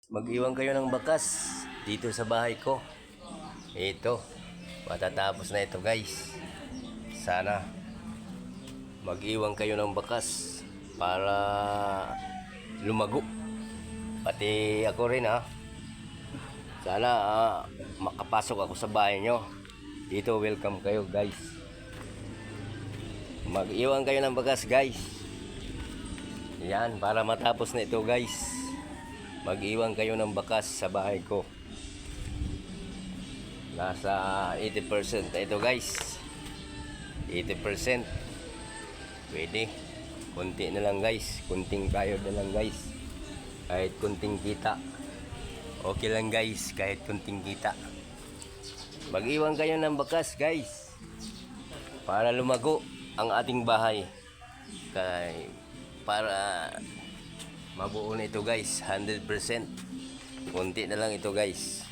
Mag-iwan kayo ng bakas dito sa bahay ko. Ito, matatapos na ito guys. Sana mag-iwan kayo ng bakas para lumago. Pati ako rin ha. Sana makapasok ako sa bahay nyo. Dito welcome kayo guys. Mag-iwan kayo ng bakas guys. Yan, para matapos na ito guys. Mag-iwan kayo ng bakas sa bahay ko. Nasa 80% na ito guys. 80%. Pwede. Kunti na lang guys. Kunting bayad na lang guys. Kahit kunting kita. Okay lang guys. Kahit kunting kita. Mag-iwan kayo ng bakas guys. Para lumago ang ating bahay. Para mabuo na ito guys. 100%. Kunti na lang ito guys.